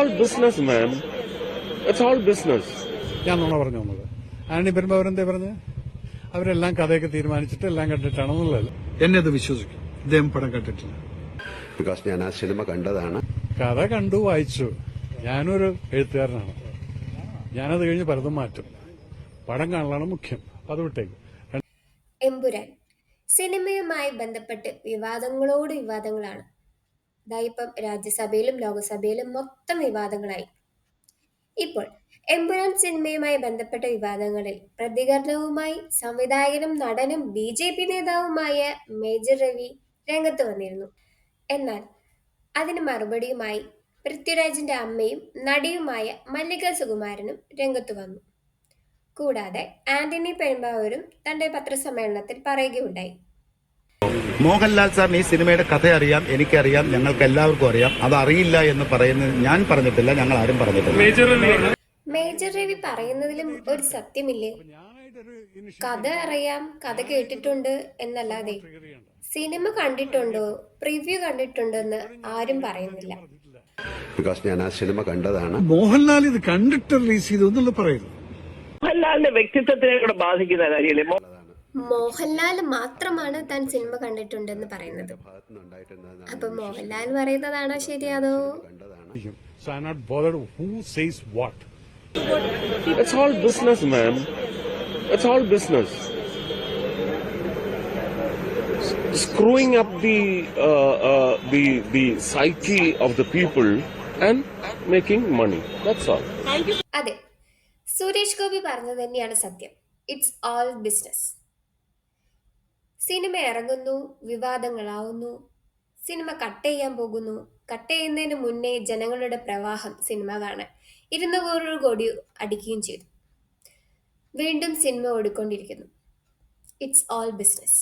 all business, ma'am. It's all business. ഞാൻ നുണ പറഞ്ഞു വന്നത്. ആന്റണി പെരുമ്പാവൂർ എന്താ പറഞ്ഞ് അവരെല്ലാം കഥയൊക്കെ തീരുമാനിച്ചിട്ട് എല്ലാം കണ്ടിട്ടാണെന്നുള്ളത്. എന്നെ അത് വിശ്വസിക്കും. ഇദ്ദേഹം പടം കണ്ടിട്ടില്ല. ബിക്കോസ് ഞാൻ ആ സിനിമ കണ്ടതാണ്. കഥ കണ്ടു, വായിച്ചു. ഞാനൊരു എഴുത്തുകാരനാണ്. ഞാനത് കഴിഞ്ഞ് പലതും മാറ്റും. പടം കാണലാണ് മുഖ്യം. അത് വിട്ടേക്ക്. എമ്പുരാൻ സിനിമയുമായി ബന്ധപ്പെട്ട് വിവാദങ്ങളോട് വിവാദങ്ങളാണ്. ഇപ്പം രാജ്യസഭയിലും ലോകസഭയിലും മൊത്തം വിവാദങ്ങളായി. ഇപ്പോൾ എമ്പുരാൻ സിനിമയുമായി ബന്ധപ്പെട്ട വിവാദങ്ങളിൽ പ്രതികരണവുമായി സംവിധായകനും നടനും BJP നേതാവുമായ മേജർ രവി രംഗത്ത് വന്നിരുന്നു. എന്നാൽ അതിന് മറുപടിയുമായി പൃഥ്വിരാജിന്റെ അമ്മയും നടിയുമായ മല്ലിക സുകുമാരനും രംഗത്തു വന്നു. കൂടാതെ ആന്റണി പെരുമ്പാവൂരും തന്റെ പത്രസമ്മേളനത്തിൽ പറയുകയുണ്ടായി. മോഹൻലാൽ സാറിന് ഈ സിനിമയുടെ കഥ അറിയാം, എനിക്കറിയാം, ഞങ്ങൾക്ക് എല്ലാവർക്കും അറിയാം. അത് അറിയില്ല എന്ന് പറയുന്നത് ഞാൻ പറഞ്ഞിട്ടില്ല, ഞങ്ങൾ ആരും പറഞ്ഞിട്ടില്ല. മേജർ രവി പറയുന്നതിലും ഒരു സത്യമില്ലേ? കഥ അറിയാം, കഥ കേട്ടിട്ടുണ്ട് എന്നല്ലാതെ സിനിമ കണ്ടിട്ടുണ്ടോ, പ്രിവ്യൂ കണ്ടിട്ടുണ്ടോ എന്ന് ആരും പറയുന്നില്ല. ബിക്കോസ് ഞാൻ ആ സിനിമ കണ്ടതാണ്. മോഹൻലാൽ ഇത് കണ്ടിട്ട് റിലീസ് ചെയ്തു എന്നുള്ള പറയുന്നു. മോഹൻലാലിന്റെ വ്യക്തിത്വത്തിനെ കൂടെ ബാധിക്കുന്ന കാര്യമല്ലേ? മോഹൻലാൽ മാത്രമാണ് താൻ സിനിമ കണ്ടിട്ടുണ്ടെന്ന് പറയുന്നത്. അപ്പൊ Mohanlal പറയുന്നതാണോ ശരിയാതോ? So I'm not bothered who says what. It's all business, ma'am. It's all business. Screwing up the psyche of the people and making money. That's all. അതെ, സുരേഷ് ഗോപി പറഞ്ഞത് തന്നെയാണ് സത്യം. It's all business. സിനിമ ഇറങ്ങുന്നു, വിവാദങ്ങളാവുന്നു, cinema cut ചെയ്യാൻ പോകുന്നു. Cut ചെയ്യുന്നതിന് മുന്നേ ജനങ്ങളുടെ പ്രവാഹം സിനിമ കാണാൻ 200 കോടി അടിക്കുകയും ചെയ്തു. വീണ്ടും സിനിമ ഓടിക്കൊണ്ടിരിക്കുന്നു. It's all business.